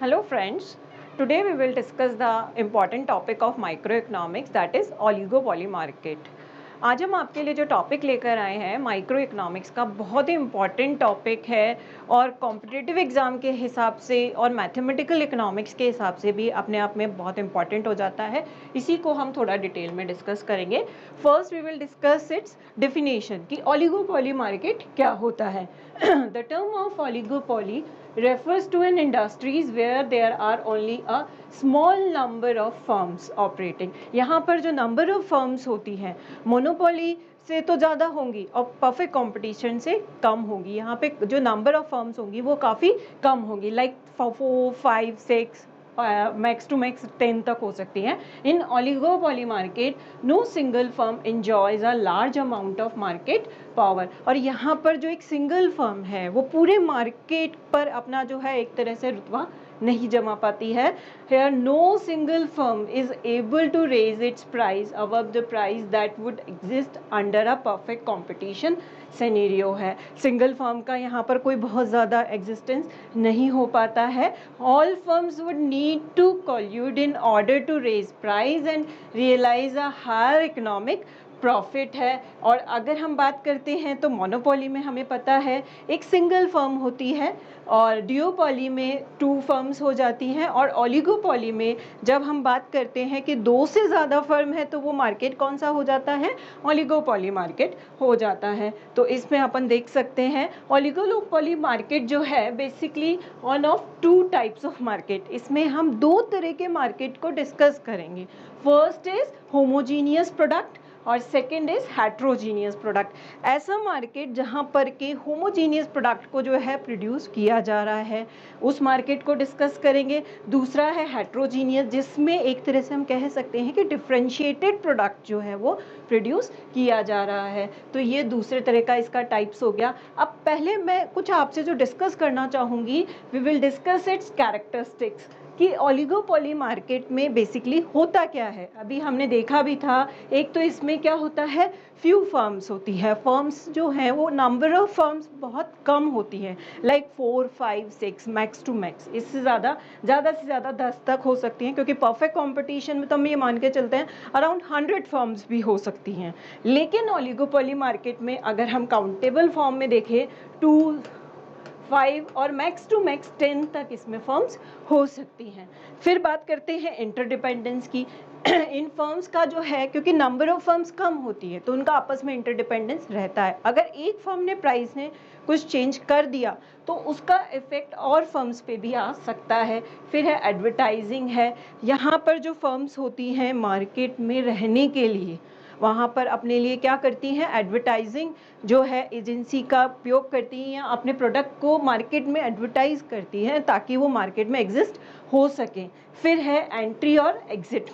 Hello friends, today we will discuss the important topic of microeconomics that is oligopoly market. आज हम आपके लिए जो टॉपिक लेकर आए हैं माइक्रो इकोनॉमिक्स का बहुत ही इम्पॉर्टेंट टॉपिक है और कॉम्पिटिटिव एग्जाम के हिसाब से और मैथमेटिकल इकोनॉमिक्स के हिसाब से भी अपने आप में बहुत इंपॉर्टेंट हो जाता है। इसी को हम थोड़ा डिटेल में डिस्कस करेंगे। First we will discuss its definition कि ओलिगोपॉली मार्केट क्या होता है। The term of oligopoly refers to an industries where there are only a small number of firms operating। यहाँ पर जो number of firms होती हैं मोनोपोली से तो ज़्यादा होंगी और परफेक्ट कंपटीशन से कम होगी। यहाँ पे जो नंबर ऑफ फर्म्स होंगी वो काफ़ी कम होगी, लाइक 4, 5, 6 मैक्स टू मैक्स 10 तक हो सकती हैं। In oligopoly market no single firm enjoys a large amount of market power. और यहाँ पर जो एक सिंगल फर्म है वो पूरे मार्केट पर अपना जो है एक तरह से रुतबा नहीं जमा पाती है। Here no single firm is able to raise its price above the price that would exist under a perfect competition scenario है। सिंगल फर्म का यहाँ पर कोई बहुत ज़्यादा एग्जिस्टेंस नहीं हो पाता है। All firms would need to collude in order to raise price and realize a higher economic profit है। और अगर हम बात करते हैं तो मोनोपोली में हमें पता है एक सिंगल फर्म होती है और ड्यूओपॉली में 2 फर्म्स हो जाती हैं और ओलिगोपॉली में जब हम बात करते हैं कि 2 से ज़्यादा फर्म है तो वो मार्केट कौन सा हो जाता है, ओलिगोपॉली मार्केट हो जाता है। तो इसमें अपन देख सकते हैं ओलिगोपॉली मार्केट जो है basically one of 2 types of market. इसमें हम 2 तरह के मार्केट को डिस्कस करेंगे। फर्स्ट इज होमोजीनियस प्रोडक्ट और सेकेंड इज हेट्रोजीनियस प्रोडक्ट। ऐसा मार्केट जहां पर के होमोजीनियस प्रोडक्ट को जो है प्रोड्यूस किया जा रहा है उस मार्केट को डिस्कस करेंगे। दूसरा है हेट्रोजीनियस जिसमें एक तरह से हम कह सकते हैं कि डिफरेंशिएटेड प्रोडक्ट जो है वो प्रोड्यूस किया जा रहा है। तो ये दूसरे तरह का इसका टाइप्स हो गया। अब पहले मैं कुछ आपसे जो डिस्कस करना चाहूँगी, we will discuss its characteristics कि ओलिगोपॉली मार्केट में बेसिकली होता क्या है। अभी हमने देखा भी था, एक तो इसमें क्या होता है, फ्यू फर्म्स होती है। फर्म्स जो हैं वो नंबर ऑफ फर्म्स बहुत कम होती हैं, लाइक 4, 5, 6 मैक्स टू मैक्स। इससे ज़्यादा से ज़्यादा 10 तक हो सकती हैं, क्योंकि परफेक्ट कंपटीशन में तो हम ये मान के चलते हैं अराउंड 100 फर्म्स भी हो सकती हैं। लेकिन ओलिगोपॉली मार्केट में अगर हम काउंटेबल फॉर्म में देखें 2, 5 और मैक्स टू मैक्स 10 तक इसमें फर्म्स हो सकती हैं। फिर बात करते हैं इंटरडिपेंडेंस की। इन फर्म्स का जो है, क्योंकि नंबर ऑफ फर्म्स कम होती है तो उनका आपस में इंटरडिपेंडेंस रहता है। अगर एक फर्म ने प्राइस ने कुछ चेंज कर दिया तो उसका इफेक्ट और फर्म्स पे भी आ सकता है। फिर है एडवर्टाइजिंग है। यहाँ पर जो फर्म्स होती हैं मार्केट में रहने के लिए वहाँ पर अपने लिए क्या करती हैं, एडवर्टाइजिंग जो है एजेंसी का उपयोग करती हैं या अपने प्रोडक्ट को मार्केट में एडवर्टाइज करती हैं ताकि वो मार्केट में एग्जिस्ट हो सके। फिर है एंट्री और एग्जिट।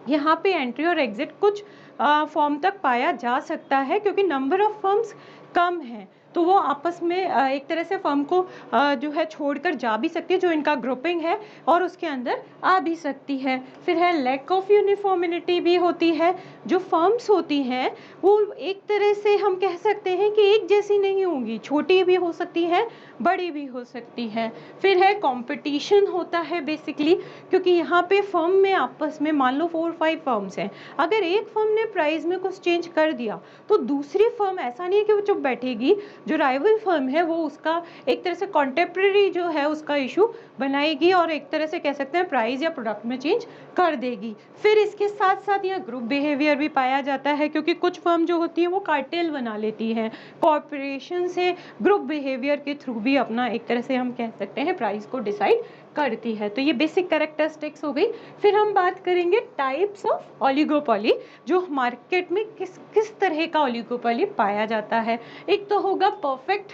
यहाँ पे एंट्री और एग्जिट कुछ फॉर्म तक पाया जा सकता है, क्योंकि नंबर ऑफ फर्म्स कम हैं तो वो आपस में एक तरह से फर्म को जो है छोड़कर जा भी सकती है, जो इनका ग्रुपिंग है, और उसके अंदर आ भी सकती है। फिर है लैक ऑफ यूनिफॉर्मिटी भी होती है। जो फर्म्स होती हैं वो एक तरह से हम कह सकते हैं कि एक जैसी नहीं होंगी, छोटी भी हो सकती है, बड़ी भी हो सकती है। फिर है कंपटीशन होता है बेसिकली, क्योंकि यहाँ पे फर्म में आपस में मान लो 4, 5 फर्म्स हैं, अगर एक फर्म ने प्राइस में कुछ चेंज कर दिया तो दूसरी फर्म ऐसा नहीं है कि वो चुप बैठेगी, जो राइवल फर्म है वो उसका एक तरह से कॉन्टेम्प्रेरी जो है उसका इशू बनाएगी और एक तरह से कह सकते हैं प्राइस या प्रोडक्ट में चेंज कर देगी। फिर इसके साथ साथ यहाँ ग्रुप बिहेवियर भी पाया जाता है, क्योंकि कुछ फर्म जो होती है वो कार्टेल बना लेती हैं, कॉर्पोरेशन से ग्रुप बिहेवियर के थ्रू भी अपना एक तरह से हम कह सकते हैं प्राइस को डिसाइड करती है। तो ये बेसिक कैरेक्टरिस्टिक्स हो गई। फिर हम बात करेंगे टाइप्स ऑफ ओलिगोपॉली, जो मार्केट में किस किस तरह का ओलिगोपॉली पाया जाता है। एक तो होगा परफेक्ट,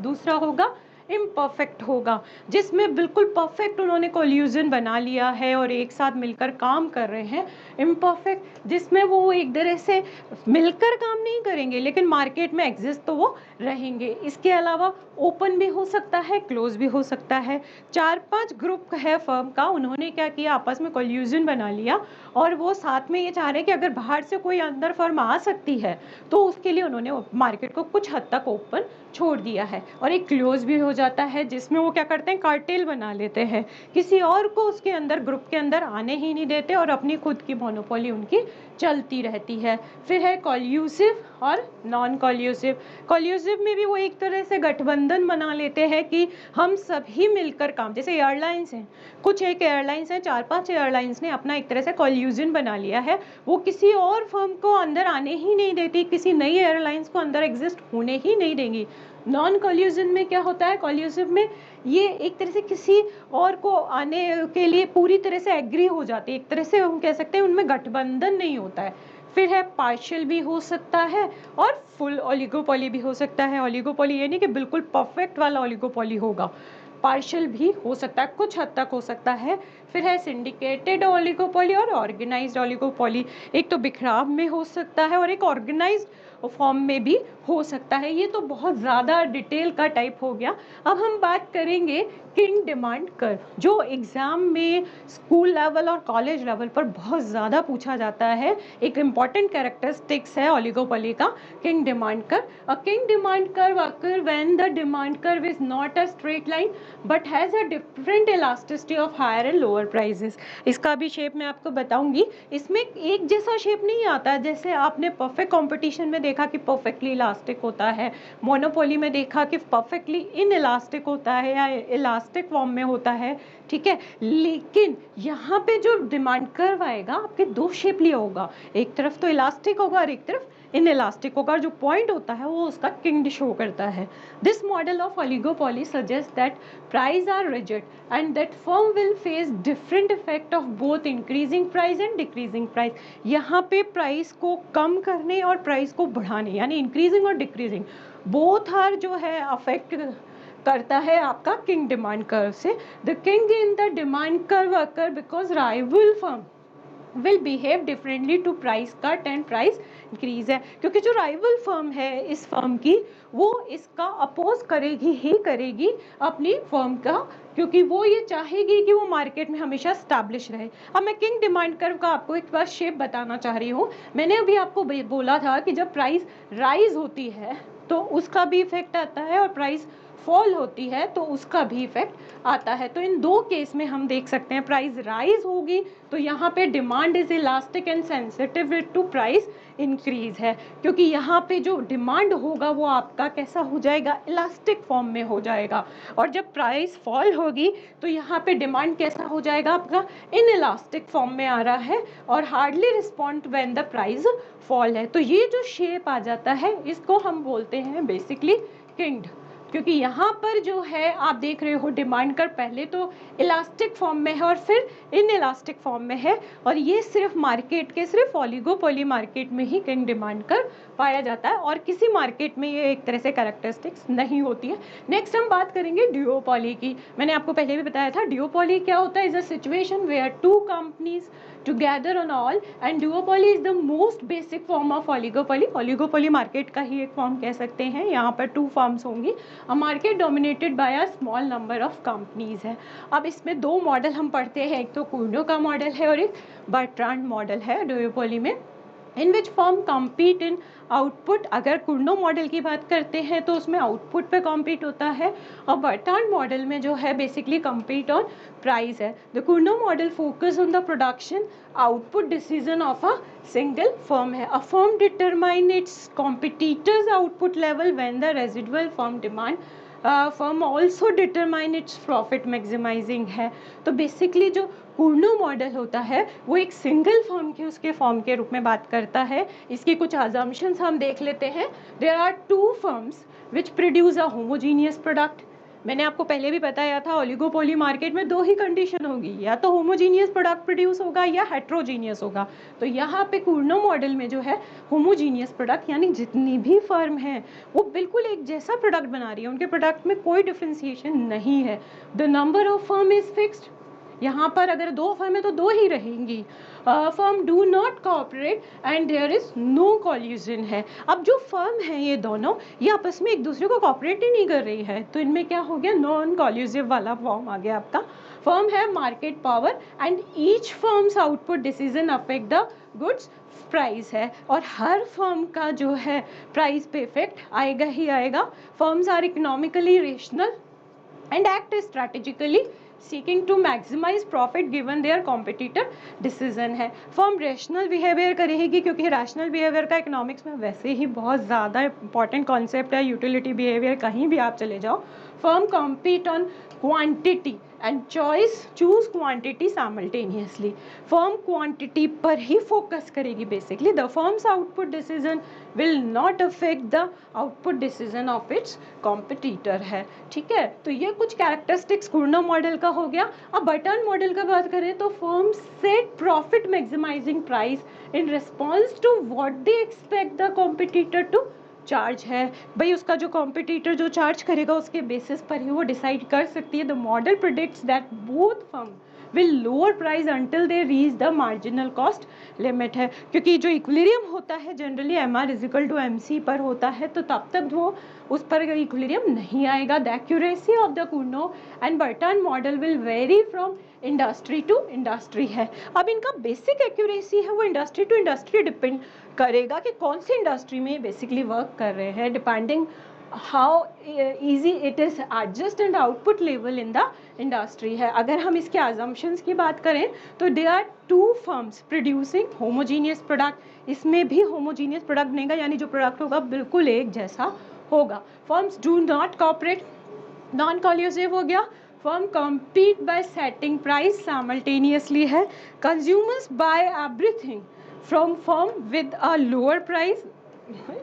दूसरा होगा इम्परफेक्ट होगा, जिसमें बिल्कुल परफेक्ट उन्होंने कोल्यूजन बना लिया है और एक साथ मिलकर काम कर रहे हैं। इम्परफेक्ट जिसमें वो एक तरह से मिलकर काम नहीं करेंगे लेकिन मार्केट में एग्जिस्ट तो वो रहेंगे। इसके अलावा ओपन भी हो सकता है, क्लोज भी हो सकता है। 4-5 ग्रुप है फर्म का, उन्होंने क्या किया, आपस में कोल्यूजन बना लिया और वो साथ में ये चाह रहे हैं कि अगर बाहर से कोई अंदर फर्म आ सकती है तो उसके लिए उन्होंने मार्केट को कुछ हद तक ओपन छोड़ दिया है। और एक क्लोज भी हो जाता है, जिसमें वो क्या करते हैं, कार्टेल बना लेते हैं, किसी और को उसके अंदर, ग्रुप के अंदर आने ही नहीं देते और अपनी खुद की मोनोपोली उनकी चलती रहती है। फिर है कॉल्यूसिव और नॉन कॉल्यूसिव। कॉल्यूसिव में भी वो एक तरह से गठबंधन बना लेते हैं कि हम सभी मिलकर काम, जैसे एयरलाइंस हैं, कुछ एक एयरलाइंस हैं, 4-5 एयरलाइंस ने अपना एक तरह से कॉल्यूजन बना लिया है, वो किसी और फर्म को अंदर आने ही नहीं देती, किसी नई एयरलाइंस को अंदर एग्जिस्ट होने ही नहीं देंगी। नॉन कॉल्यूजन में क्या होता है, कॉल्यूसिव में ये एक तरह से किसी और को आने के लिए पूरी तरह से एग्री हो जाती है, एक तरह से हम कह सकते हैं उनमें गठबंधन नहीं होता है। फिर है पार्शियल भी हो सकता है और फुल ओलिगोपोली भी हो सकता है। ओलिगोपोली ये नहीं कि बिल्कुल परफेक्ट वाला ओलिगोपोली होगा, पार्शियल भी हो सकता है, कुछ हद तक हो सकता है। फिर है सिंडिकेटेड ओलिगोपोली और ऑर्गेनाइज्ड ओलिगोपोली। एक तो बिखराव में हो सकता है और एक ऑर्गेनाइज्ड फॉर्म में भी हो सकता है। ये तो बहुत ज़्यादा डिटेल का टाइप हो गया। अब हम बात करेंगे किंग डिमांड कर्व, जो एग्ज़ाम में स्कूल लेवल और कॉलेज लेवल पर बहुत ज़्यादा पूछा जाता है। एक इम्पॉर्टेंट कैरेक्टरिस्टिक्स है ओलिगोपोली का kink demand curve. A kink demand curve occur when the demand curve is not a straight line but has a different elasticity of higher and lower prices. इसका भी शेप मैं आपको बताऊंगी। इसमें एक जैसा शेप नहीं आता, जैसे आपने परफेक्ट कॉम्पिटिशन में देखा कि परफेक्टली इलास्टिक होता है, मोनोपोली में देखा कि परफेक्टली इन इलास्टिक होता है या इलास्टिक फॉर्म में होता है, ठीक है। लेकिन यहाँ पे जो डिमांड कर्व आएगा आपके दो शेप लिया होगा, एक तरफ तो इलास्टिक होगा और एक तरफ इन इलास्टिक होगा। जो पॉइंट होता है वो उसका किंग शो करता है। This model of oligopoly suggest that price are rigid and that firm will face different effect of both increasing price and decreasing price. यहाँ पे प्राइस को कम करने और प्राइस को बढ़ाने, यानी इंक्रीजिंग और डिक्रीजिंग, बोथ आर जो है अफेक्ट करता है आपका किंग डिमांड कर्व से। The kink in the demand curve occur because rival firm will behave differently to price cut and price increase है, क्योंकि जो राइवल फर्म है इस फर्म की, वो इसका अपोज करेगी ही करेगी अपनी फर्म का, क्योंकि वो ये चाहेगी कि वो मार्केट में हमेशा स्टैब्लिश रहे। अब मैं किंग डिमांड कर्व का आपको एक बार शेप बताना चाह रही हूँ। मैंने अभी आपको बोला था कि जब प्राइस राइज होती है तो उसका भी इफेक्ट आता है और प्राइस फॉल होती है तो उसका भी इफेक्ट आता है। तो इन दो केस में हम देख सकते हैं, प्राइस राइज होगी तो यहाँ पे demand is elastic and sensitive to price increase है, क्योंकि यहाँ पे जो डिमांड होगा वो आपका कैसा हो जाएगा, इलास्टिक फॉर्म में हो जाएगा। और जब प्राइस फॉल होगी तो यहाँ पे डिमांड कैसा हो जाएगा आपका, इन इलास्टिक फॉर्म में आ रहा है और hardly respond when the price fall है। तो ये जो शेप आ जाता है इसको हम बोलते हैं बेसिकली किंग्ड, क्योंकि यहाँ पर जो है आप देख रहे हो डिमांड कर पहले तो इलास्टिक फॉर्म में है और फिर इन इलास्टिक फॉर्म में है, और ये सिर्फ मार्केट के, सिर्फ ओलिगोपोली मार्केट में ही किंग डिमांड कर पाया जाता है और किसी मार्केट में ये एक तरह से कैरेक्टरिस्टिक्स नहीं होती है। नेक्स्ट हम बात करेंगे ड्यूओपोली की। मैंने आपको पहले भी बताया था ड्यूओपोली क्या होता है, is a situation where two companies together on all and duopoly is the most basic form of oligopoly। oligopoly market का ही एक फॉर्म कह सकते हैं। यहाँ पर टू फॉर्म्स होंगी, a market dominated by a small number of companies है। अब इसमें दो मॉडल हम पढ़ते हैं, एक तो कुर्नो का मॉडल है और एक बर्ट्रांड मॉडल है दुओपोली में, in which firm compete in output. अगर कुर्नो मॉडल की बात करते हैं तो उसमें आउटपुट पे कम्पीट होता है, और बर्ट्रांड मॉडल में जो है बेसिकली कम्पीट ऑन प्राइस है। The Cournot model focus on the production output decision of a single firm है। A firm determine its competitors output level when the residual firm demand firm also determine its profit maximizing है। तो basically जो कुर्नो model होता है वो एक single firm की उसके फॉर्म के रूप में बात करता है। इसकी कुछ अजम्पशंस हम देख लेते हैं। There are two firms which produce a homogeneous product. मैंने आपको पहले भी बताया था ओलिगोपोली मार्केट में दो ही कंडीशन होगी, या तो होमोजीनियस प्रोडक्ट प्रोड्यूस होगा या हेट्रोजीनियस होगा। तो यहाँ पे कुर्नो मॉडल में जो है होमोजीनियस प्रोडक्ट, यानी जितनी भी फर्म है वो बिल्कुल एक जैसा प्रोडक्ट बना रही है, उनके प्रोडक्ट में कोई डिफ्रेंसिएशन नहीं है। The number of firm is fixed, यहाँ पर अगर दो फर्म है तो दो ही रहेंगी। Firm do not cooperate and there is no collusion है। अब जो फर्म है ये दोनों, ये आपस में एक दूसरे को कोऑपरेट ही नहीं कर रही है, तो इनमें क्या हो गया, नॉन कॉल्यूसिव वाला फॉर्म आ गया आपका। फर्म है market power and each firms output decision affect the goods price है, और हर फर्म का जो है प्राइस पे इफेक्ट आएगा ही आएगा। Firms are economically rational and act strategically seeking to maximize profit given their competitor decision है। फर्म रैशनल बिहेवियर करेगी, क्योंकि रैशनल बिहेवियर का इकोनॉमिक्स में वैसे ही बहुत ज़्यादा इंपॉर्टेंट कॉन्सेप्ट है। यूटिलिटी बिहेवियर कहीं भी आप चले जाओ, firm compete on quantity and choose quantity simultaneously. Firm quantity पर ही फोकस करेगी basically. The firms output decision will not affect the output decision of its competitor है। ठीक है, तो ये कुछ कैरेक्टरिस्टिक्स कुर्नो मॉडल का हो गया। अब बर्टन मॉडल का बात करें तो firm set profit maximising price in response to what they expect the competitor to charge है। भाई उसका जो कॉम्पिटिटर जो चार्ज करेगा उसके बेसिस पर ही वो डिसाइड कर सकती है। The model predicts that both firm will lower price until they reach the marginal cost limit है, क्योंकि जो इक्विलिब्रियम होता है जनरली MR=MC पर होता है, तो तब तक वो उस पर इक्विलिब्रियम नहीं आएगा। The accuracy of the Cournot and Bertrand model will vary from industry to industry है। अब इनका बेसिक एक्यूरेसी है वो इंडस्ट्री टू इंडस्ट्री डिपेंड करेगा कि कौन सी इंडस्ट्री में बेसिकली वर्क कर रहे हैं, depending how easy it is adjust and output level in the industry है। अगर हम इसके अजम्पशंस की बात करें तो they are two firms producing homogeneous product. इसमें भी होमोजीनियस प्रोडक्ट बनेगा, यानी जो प्रोडक्ट होगा बिल्कुल एक जैसा होगा। Firms do not cooperate, non collusive हो गया। Firm compete by setting price simultaneously है। Consumers buy everything from firm with a lower price.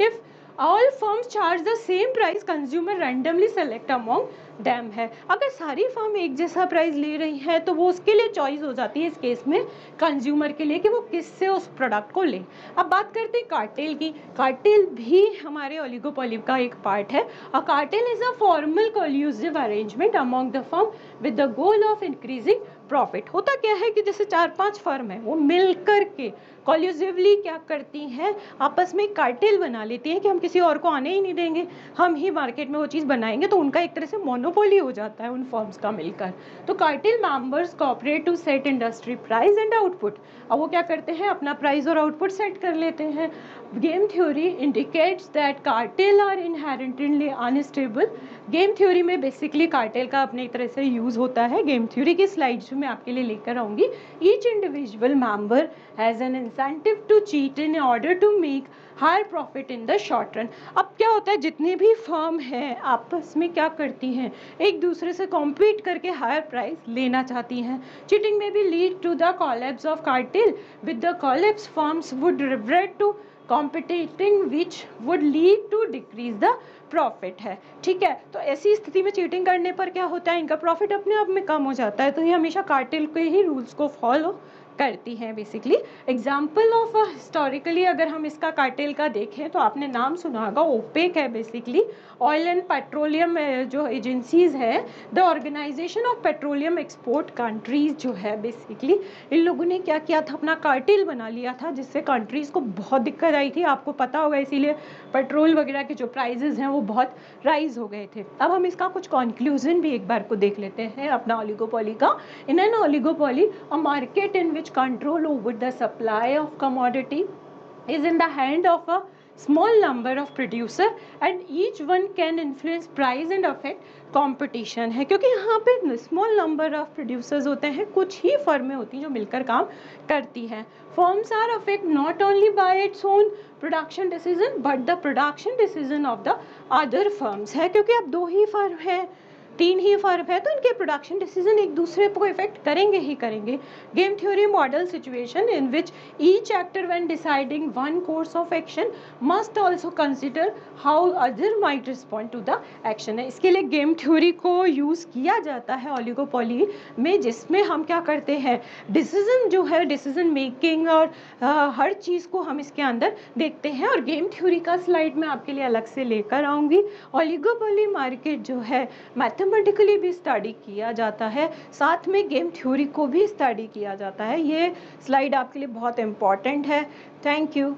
If all firms charge the same price, consumer randomly select among them है। अगर सारी firm एक जैसा price ले रही है तो वो उसके लिए चॉइस हो जाती है इस केस में कंज्यूमर के लिए कि वो किससे उस प्रोडक्ट को ले। अब बात करते हैं कार्टेल की। कार्टेल भी हमारे ओलिगोपोली का एक पार्ट है। A cartel is a formal collusive arrangement among the firm with the goal of increasing profit. होता क्या है कि जैसे 4-5 फर्म है वो मिलकर के कॉल्यूसिवली क्या करती हैं, आपस में कार्टेल बना लेती हैं कि हम किसी और को आने ही नहीं देंगे, हम ही मार्केट में वो चीज़ बनाएंगे। तो उनका एक तरह से मोनोपोली हो जाता है उन फर्म्स का मिलकर। तो cartel members cooperate to set industry price and output. अब वो क्या करते हैं, अपना प्राइस और आउटपुट सेट कर लेते हैं। Game theory indicates that cartel are inherently unstable. Game theory में बेसिकली कार्टेल का अपने तरह से यूज़ होता है। गेम थ्योरी की स्लाइड्स मैं आपके लिए लेकर आऊँगी। Each individual member has an incentive to cheat in order to make higher profit in the short run. अब क्या होता है, जितनी भी फर्म है आपस में क्या करती हैं, एक दूसरे से कॉम्पीट करके हायर प्राइस लेना चाहती हैं। चीटिंग में भी lead to the collapse of cartel. With the collapse firms would revert to competing which would lead to decrease the profit है। ठीक है, तो ऐसी स्थिति में चीटिंग करने पर क्या होता है, इनका प्रॉफिट अपने आप में कम हो जाता है। तो ये हमेशा कार्टेल के ही रूल्स को फॉलो करती हैं बेसिकली। एग्जाम्पल ऑफ हिस्टोरिकली अगर हम इसका कार्टेल का देखें तो आपने नाम सुना होगा, ओपेक है बेसिकली। ऑयल एंड पेट्रोलियम जो एजेंसीज है, the organisation of petroleum export countries जो है बेसिकली, इन लोगों ने क्या किया था, अपना कार्टेल बना लिया था, जिससे कंट्रीज को बहुत दिक्कत आई थी, आपको पता होगा। इसीलिए पेट्रोल वगैरह के जो प्राइजेज हैं वो बहुत राइज हो गए थे। अब हम इसका कुछ कंक्लूजन भी एक बार को देख लेते हैं अपना ओलिगोपोली का। In an oligopoly a market in which control over the supply of commodity is in the hand of a small number of producer and each one can influence price and affect competition है। क्योंकि यहाँ पे small number of producers होते हैं, कुछ ही फर्में होती हैं जो मिलकर काम करती हैं। Firms are affect not only by its own production decision but the production decision of the other firms है। क्योंकि अब 2 ही फर्म है, 3 ही फर्म है, तो इनके प्रोडक्शन डिसीजन एक दूसरे को इफेक्ट करेंगे ही करेंगे। Game theory model situation in which each actor when deciding one course of action must also consider how other might respond to the action है। इसके लिए गेम थ्योरी को यूज़ किया जाता है ओलिगोपोली में, जिसमें हम क्या करते हैं, डिसीजन जो है, डिसीजन मेकिंग और हर चीज़ को हम इसके अंदर देखते हैं। और गेम थ्योरी का स्लाइड मैं आपके लिए अलग से लेकर आऊँगी। ओलिगोपोली मार्केट जो है मैथमेटिकली भी स्टडी किया जाता है, साथ में गेम थ्योरी को भी स्टडी किया जाता है। ये स्लाइड आपके लिए बहुत इम्पॉर्टेंट है। Thank you.